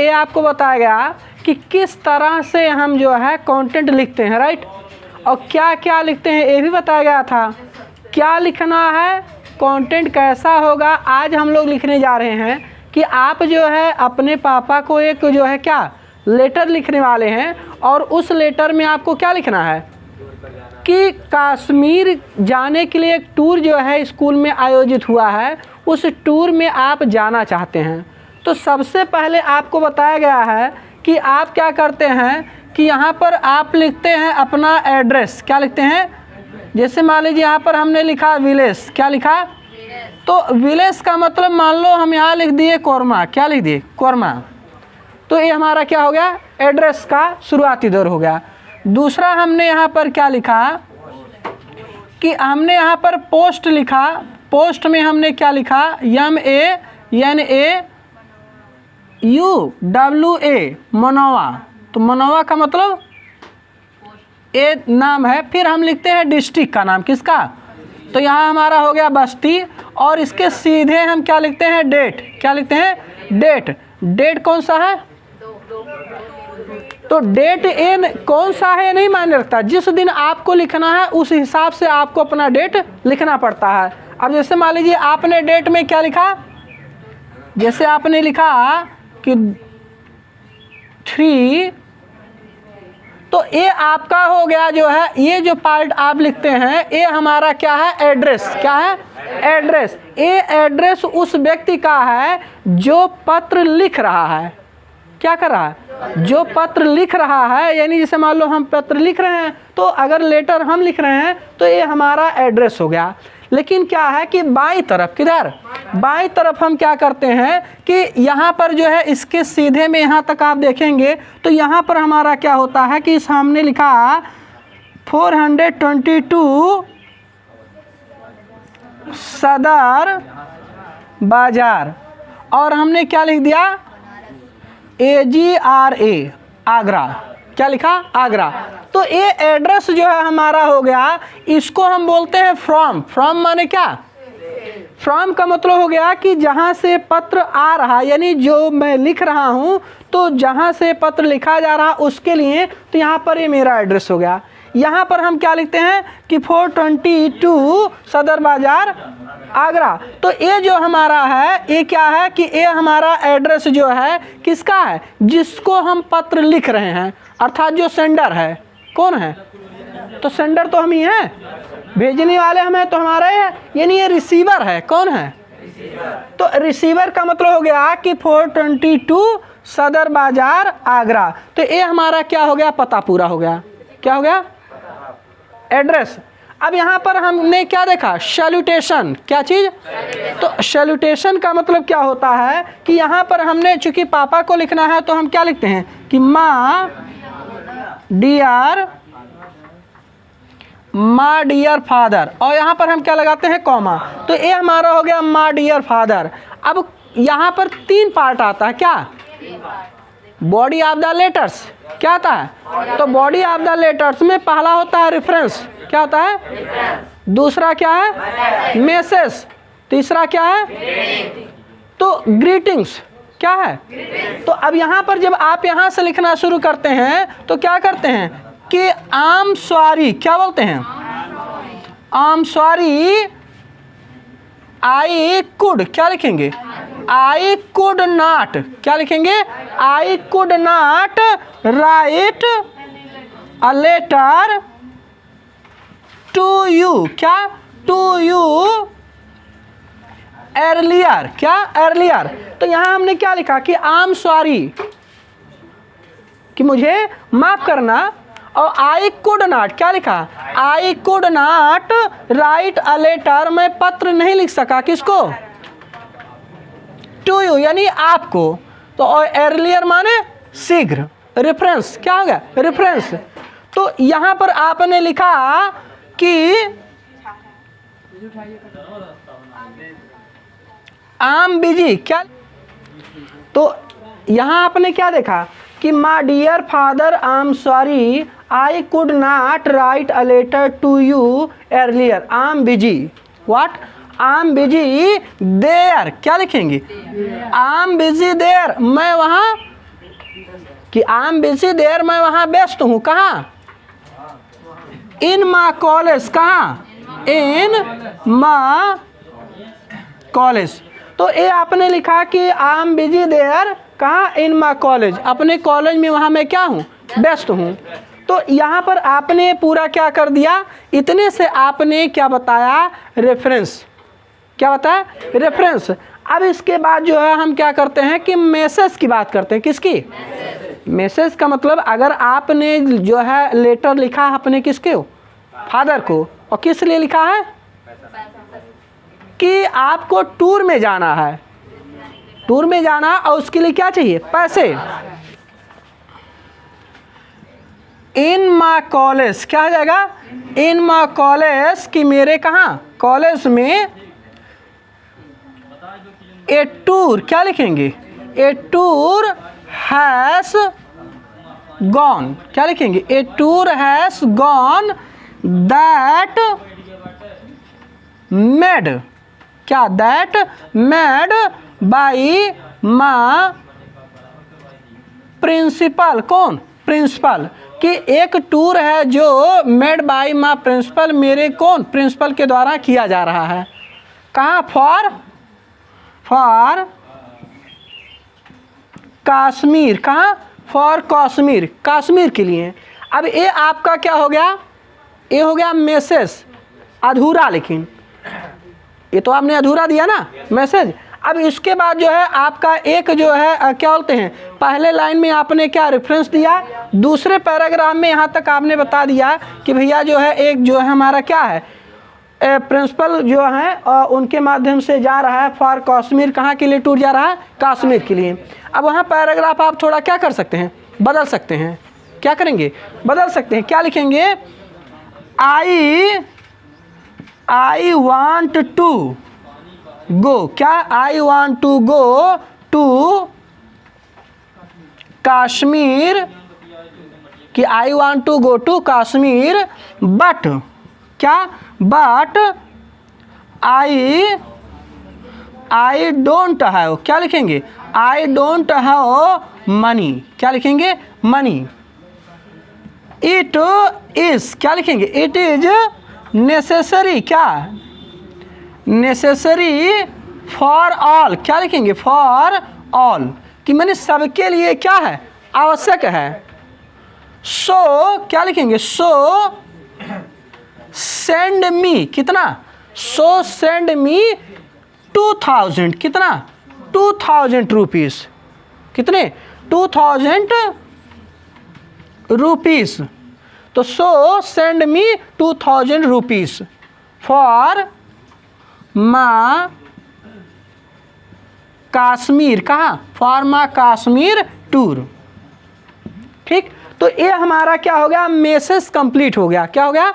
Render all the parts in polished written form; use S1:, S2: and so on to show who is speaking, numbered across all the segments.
S1: ये आपको बताया गया कि किस तरह से हम जो है कंटेंट लिखते हैं, राइट, और क्या क्या लिखते हैं ये भी बताया गया था। क्या लिखना है, कंटेंट कैसा होगा, आज हम लोग लिखने जा रहे हैं कि आप जो है अपने पापा को एक जो है क्या लेटर लिखने वाले हैं, और उस लेटर में आपको क्या लिखना है कि कश्मीर जाने के लिए एक टूर जो है स्कूल में आयोजित हुआ है, उस टूर में आप जाना चाहते हैं। तो सबसे पहले आपको बताया गया है कि आप क्या करते हैं कि यहाँ पर आप लिखते हैं अपना एड्रेस। क्या लिखते हैं, जैसे मान लीजिए यहाँ पर हमने लिखा विलेज, क्या लिखा, तो विलेज का मतलब मान लो हम यहाँ लिख दिए कोरमा, क्या लिख दिए, कोरमा, तो ये हमारा क्या हो गया, एड्रेस का शुरुआती दौर हो गया। दूसरा हमने यहाँ पर क्या लिखा कि हमने यहाँ पर पोस्ट लिखा, पोस्ट में हमने क्या लिखा, MANAUWA, मनोवा, तो मनोवा का मतलब ए नाम है। फिर हम लिखते हैं डिस्ट्रिक्ट का नाम, किसका, तो यहाँ हमारा हो गया बस्ती, और इसके सीधे हम क्या लिखते हैं, डेट, क्या लिखते हैं, डेट। डेट कौन सा है, तो डेट एन कौन सा है नहीं मायने रखता, जिस दिन आपको लिखना है उस हिसाब से आपको अपना डेट लिखना पड़ता है। अब जैसे मान लीजिए आपने डेट में क्या लिखा, जैसे आपने लिखा कि 3, तो ये आपका हो गया जो है, ये जो पार्ट आप लिखते हैं ये हमारा क्या है, एड्रेस, क्या है, एड्रेस। ये एड्रेस उस व्यक्ति का है जो पत्र लिख रहा है, क्या कर रहा है, जो पत्र लिख रहा है, यानी जैसे मान लो हम पत्र लिख रहे हैं, तो अगर लेटर हम लिख रहे हैं तो ये हमारा एड्रेस हो गया। लेकिन क्या है कि बाईं तरफ, किधर, बाईं तरफ हम क्या करते हैं कि यहाँ पर जो है इसके सीधे में यहाँ तक आप देखेंगे तो यहाँ पर हमारा क्या होता है कि सामने लिखा 422 सदर बाजार, और हमने क्या लिख दिया, AGRA, आगरा, क्या लिखा, आगरा। तो ये एड्रेस जो है हमारा हो गया, इसको हम बोलते हैं फ्रॉम। फ्रॉम माने क्या, फ्रॉम का मतलब हो गया कि जहाँ से पत्र आ रहा, यानी जो मैं लिख रहा हूँ तो जहाँ से पत्र लिखा जा रहा उसके लिए, तो यहाँ पर ये मेरा एड्रेस हो गया। यहाँ पर हम क्या लिखते हैं कि 422 सदर बाजार आगरा। तो ये जो हमारा है ये क्या है कि ये हमारा एड्रेस जो है किसका है, जिसको हम पत्र लिख रहे हैं, अर्थात जो सेंडर है, कौन है, तो सेंडर तो हम ही हैं, भेजने वाले हम हैं तो हमारा ही है, यानी ये रिसीवर है, कौन है, तो रिसीवर का मतलब हो गया कि 422 सदर बाजार आगरा। तो ये हमारा क्या हो गया, पता पूरा हो गया, क्या हो गया, एड्रेस। अब यहाँ पर हमने क्या देखा, सैल्यूटेशन, क्या चीज़, तो सैल्यूटेशन का मतलब क्या होता है कि यहाँ पर हमने चूंकि पापा को लिखना है तो हम क्या लिखते हैं कि माँ डियर फादर, और यहाँ पर हम क्या लगाते हैं, कॉमा, तो ये हमारा हो गया माँ डियर फादर। अब यहाँ पर 3 पार्ट आता है, क्या, बॉडी ऑफ द लेटर्स, क्या आता है, तो बॉडी ऑफ द लेटर्स में पहला होता है रेफरेंस, क्या होता है, दूसरा क्या है, मैसेज, तीसरा क्या है, तो ग्रीटिंग्स, क्या है। तो अब यहाँ पर जब आप यहाँ से लिखना शुरू करते हैं तो क्या करते हैं कि आम सॉरी, क्या बोलते हैं, आम सॉरी आई कुड, क्या लिखेंगे, आई कुड नॉट, क्या लिखेंगे, I could not write a letter to you, क्या, टू यू अर्लियर, क्या, अर्लियर। तो यहाँ हमने क्या लिखा कि आम सॉरी, कि मुझे माफ करना, और आई कुड नॉट, क्या लिखा, I could not write a letter, मैं पत्र नहीं लिख सका, किसको, टू यू, यानी आपको, तो अर्लियर माने शीघ्र, रेफरेंस, क्या हो गया, रेफरेंस। तो यहाँ पर आपने लिखा कि आम बिजी, क्या, तो यहाँ आपने क्या देखा कि my dear father I am sorry I could not write a letter to you earlier, I am busy, what, I am busy there, क्या लिखेंगे, आई एम बिजी देयर, मैं वहाँ कि आई एम बिजी देयर, मैं वहाँ व्यस्त हूँ। कहाँ? इन माई कॉलेज। कहाँ? इन माई कॉलेज। तो ये आपने लिखा कि आई एम बिजी देयर, कहाँ? इन माई कॉलेज, अपने कॉलेज में वहाँ मैं क्या हूँ? व्यस्त हूँ। तो यहाँ पर आपने पूरा क्या कर दिया, इतने से आपने क्या बताया? रेफरेंस। क्या बताया? रेफरेंस। अब इसके बाद जो है हम क्या करते हैं कि मैसेज की बात करते हैं। किसकी? मैसेज का मतलब अगर आपने जो है लेटर लिखा है अपने किसके हो? फादर को, और किस लिए लिखा है? कि आपको टूर में जाना है, टूर में जाना, और उसके लिए क्या चाहिए? पैसे। इन माई कॉलेज, क्या हो जाएगा? इन माई कॉलेज, कि मेरे कहाँ? कॉलेज में ए टूर, क्या लिखेंगे? ए टूर हैज गॉन, क्या लिखेंगे? A tour has gone that made, क्या? That made by my principal. कौन? प्रिंसिपल। कि एक टूर है जो मेड बाई माई प्रिंसिपल, मेरे कौन? प्रिंसिपल के द्वारा किया जा रहा है। कहाँ? फॉर कश्मीर। कहाँ? फॉर कश्मीर, कश्मीर के लिए। अब ये आपका क्या हो गया? ये हो गया मैसेज अधूरा, लेकिन ये तो आपने अधूरा दिया ना मैसेज। अब इसके बाद जो है आपका एक जो है क्या बोलते हैं, पहले लाइन में आपने क्या रेफरेंस दिया, दूसरे पैराग्राफ में यहाँ तक आपने बता दिया कि भैया जो है एक जो है हमारा क्या है, प्रिंसिपल जो है उनके माध्यम से जा रहा है फॉर कश्मीर। कहाँ के लिए टूर जा रहा है? कश्मीर के लिए। अब वहाँ पैराग्राफ आप थोड़ा क्या कर सकते हैं? बदल सकते हैं। क्या करेंगे? बदल सकते हैं। क्या लिखेंगे? आई वांट टू गो, क्या? I want to go to Kashmir, कि I want to go to Kashmir, but क्या? बट आई डोंट हैव, क्या लिखेंगे? आई डोंट हैव मनी, क्या लिखेंगे? मनी। इट इज, क्या लिखेंगे? इट इज नेसेसरी, क्या? नेसेसरी फॉर ऑल, क्या लिखेंगे? फॉर ऑल, कि मैंने सबके लिए क्या है? आवश्यक है। सो क्या लिखेंगे? सो सेंड मी, कितना? सो सेंड मी 2000, कितना? 2000 रुपीज़, कितने? 2000 रुपीज़। तो so send me 2000 rupees for माँ कश्मीर, कहाँ? फॉर माँ कश्मीर टूर। ठीक, तो ये हमारा क्या हो गया? मैसेज कंप्लीट हो गया। क्या हो गया?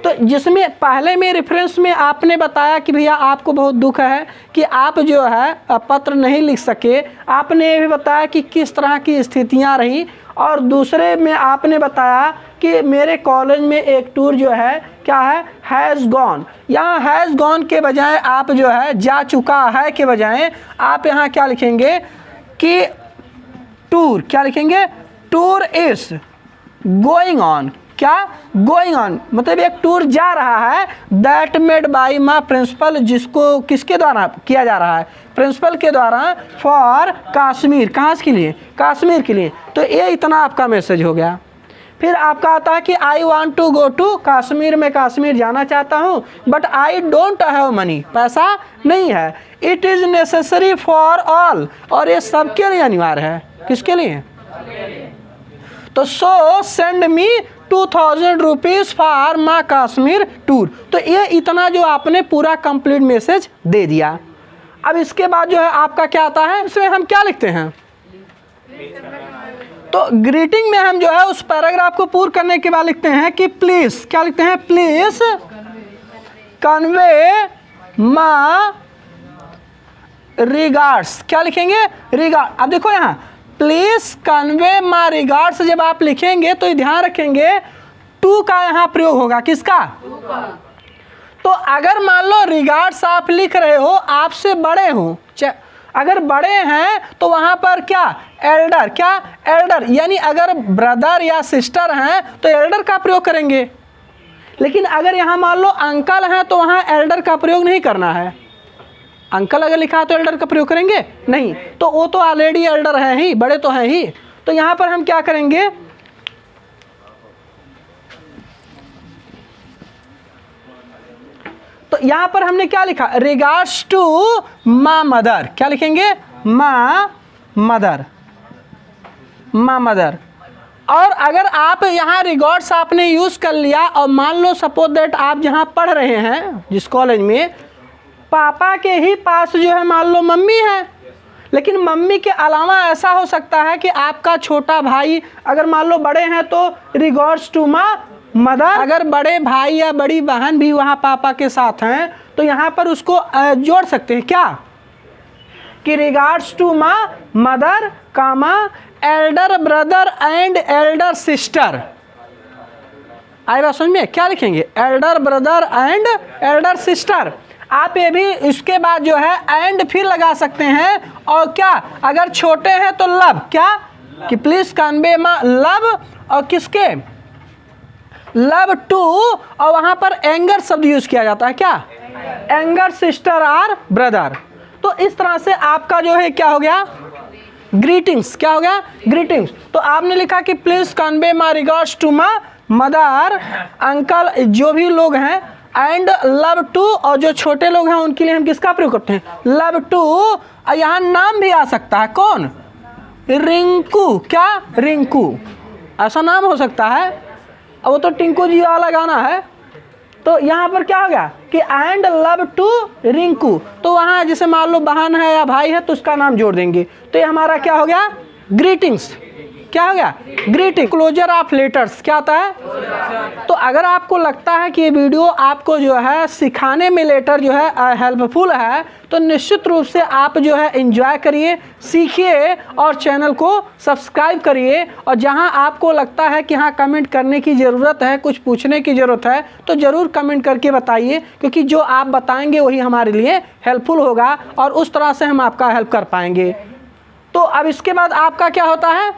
S1: तो जिसमें पहले में रेफरेंस में आपने बताया कि भैया आपको बहुत दुख है कि आप जो है पत्र नहीं लिख सके, आपने ये भी बताया कि किस तरह की स्थितियां रही, और दूसरे में आपने बताया कि मेरे कॉलेज में एक टूर जो है क्या है? Has gone. यहाँ हैज़ गॉन के बजाय आप जो है जा चुका है के बजाय आप यहाँ क्या लिखेंगे कि टूर, क्या लिखेंगे? टूर इज गोइंग ऑन, क्या? गोइंग ऑन, मतलब एक टूर जा रहा है that made by my principal, जिसको किसके द्वारा किया जा रहा है? प्रिंसिपल के द्वारा, फॉर कश्मीर, कहाँ के लिए? कश्मीर के लिए। तो ये इतना आपका मैसेज हो गया। फिर आपका आता है कि I want to go to Kashmir, मैं कश्मीर जाना चाहता हूँ, but I don't have money, पैसा नहीं है। It is necessary for all, और ये सबके लिए अनिवार्य है। किसके लिए? तो so send me 2000 rupees for my Kashmir tour. तो ये इतना जो आपने पूरा कंप्लीट मैसेज दे दिया। अब इसके बाद जो है आपका क्या आता है, इसमें हम क्या लिखते हैं? तो ग्रीटिंग में हम जो है उस पैराग्राफ को पूर्ण करने के बाद लिखते हैं कि प्लीज़, क्या लिखते हैं? प्लीज़ कन्वे माई रिगार्ड्स, क्या लिखेंगे? रिगार्ड। अब देखो यहाँ प्लीज कन्वे माई रिगार्ड्स जब आप लिखेंगे तो ध्यान रखेंगे टू का यहाँ प्रयोग होगा। किसका? तो अगर मान लो रिगार्ड्स आप लिख रहे हो, आपसे बड़े हो, अगर बड़े हैं तो वहां पर क्या एल्डर, क्या एल्डर, यानी अगर ब्रदर या सिस्टर हैं तो एल्डर का प्रयोग करेंगे। लेकिन अगर यहाँ मान लो अंकल हैं तो वहाँ एल्डर का प्रयोग नहीं करना है। अंकल अगर लिखा है तो एल्डर का प्रयोग करेंगे नहीं, तो वो तो ऑलरेडी एल्डर है ही, बड़े तो हैं ही। तो यहाँ पर हम क्या करेंगे, तो यहाँ पर हमने क्या लिखा, रिगार्ड्स टू माँ मदर, क्या लिखेंगे, माँ मदर, माँ मदर। और अगर आप यहाँ रिगार्ड्स आपने यूज़ कर लिया और मान लो सपोज दैट आप जहाँ पढ़ रहे हैं जिस कॉलेज में, पापा के ही पास जो है मान लो मम्मी है, लेकिन मम्मी के अलावा ऐसा हो सकता है कि आपका छोटा भाई अगर मान लो बड़े हैं तो रिगार्ड्स टू माँ मदर। अगर बड़े भाई या बड़ी बहन भी वहाँ पापा के साथ हैं तो यहाँ पर उसको जोड़ सकते हैं क्या, कि रिगार्ड्स टू माँ mother comma elder brother and elder sister. आएगा समझ में, क्या लिखेंगे, elder brother and elder sister. आप ये भी इसके बाद जो है एंड फिर लगा सकते हैं, और क्या अगर छोटे हैं तो लव, क्या कि प्लीज कन्वे माँ लव, और किसके, लव टू, और वहां पर एंगर शब्द यूज किया जाता है, क्या एंगर सिस्टर आर ब्रदर। तो इस तरह से आपका जो है क्या हो गया, ग्रीटिंग्स, क्या हो गया, ग्रीटिंग्स। तो आपने लिखा कि please convey my regards to my mother, uncle जो भी लोग हैं, एंड लव टू, और जो छोटे लोग हैं उनके लिए हम किसका प्रयोग करते हैं, लव टू। यहाँ नाम भी आ सकता है, कौन, रिंकू, क्या रिंकू, ऐसा नाम हो सकता है। अब वो तो टिंकू जी वाला गाना है। तो यहाँ पर क्या हो गया कि एंड लव टू रिंकू, तो वहाँ जैसे मान लो बहन है या भाई है तो उसका नाम जोड़ देंगे, तो ये हमारा क्या हो गया, ग्रीटिंग्स, क्या हो गया, ग्रीटिंग। क्लोजर ऑफ लेटर्स क्या होता है। तो अगर आपको लगता है कि ये वीडियो आपको जो है सिखाने में लेटर जो है हेल्पफुल है, तो निश्चित रूप से आप जो है एंजॉय करिए, सीखिए और चैनल को सब्सक्राइब करिए। और जहां आपको लगता है कि हाँ कमेंट करने की ज़रूरत है, कुछ पूछने की ज़रूरत है, तो ज़रूर कमेंट करके बताइए, क्योंकि जो आप बताएंगे वही हमारे लिए हेल्पफुल होगा और उस तरह से हम आपका हेल्प कर पाएंगे। तो अब इसके बाद आपका क्या होता है,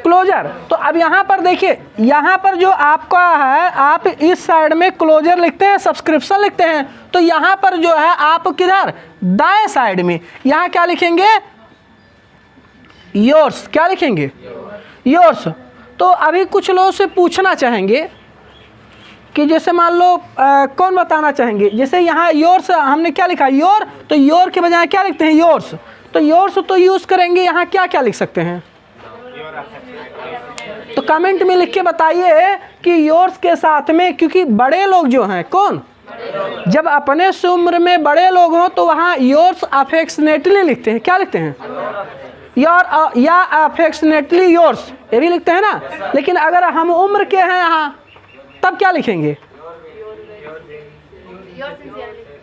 S1: क्लोजर। तो अब यहाँ पर देखिए, यहाँ पर जो आपका है, आप इस साइड में क्लोजर लिखते हैं, सब्सक्रिप्शन लिखते हैं, तो यहाँ पर जो है आप किधर, दाएं साइड में, यहाँ क्या लिखेंगे, योर्स, क्या लिखेंगे, योर्स। तो अभी कुछ लोगों से पूछना चाहेंगे कि जैसे मान लो कौन बताना चाहेंगे, जैसे यहाँ योर्स हमने क्या लिखा, योर, तो योर के बजाय क्या लिखते हैं, योर्स। तो योर्स तो यूज करेंगे, यहाँ क्या क्या लिख सकते हैं, तो कमेंट में लिख के बताइए कि योर्स के साथ में, क्योंकि बड़े लोग जो हैं, कौन, जब अपने से उम्र में बड़े लोग हों तो वहाँ योर्स अफेक्शनेटली लिखते हैं, क्या लिखते हैं, योर या अफेक्शनेटली योर्स, ये भी लिखते हैं ना। लेकिन अगर हम उम्र के हैं यहाँ तब क्या लिखेंगे,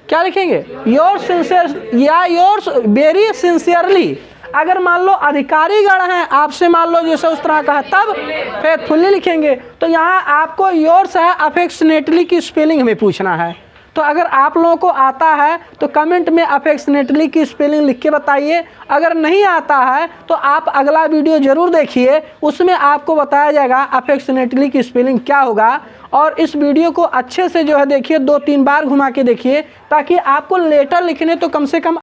S1: क्या लिखेंगे, योर सिंसियर या योर्स वेरी सिंसियरली। अगर मान लो अधिकारी गण हैं आपसे, मान लो जैसे उस तरह का है, तब फेथफुली लिखेंगे। तो यहाँ आपको योर्स है अफेक्शनेटली की स्पेलिंग हमें पूछना है। तो अगर आप लोगों को आता है तो कमेंट में अफेक्शनेटली की स्पेलिंग लिख के बताइए। अगर नहीं आता है तो आप अगला वीडियो ज़रूर देखिए, उसमें आपको बताया जाएगा अफेक्शनेटली की स्पेलिंग क्या होगा। और इस वीडियो को अच्छे से जो है देखिए, 2-3 बार घुमा के देखिए, ताकि आपको लेटर लिखने तो कम से कम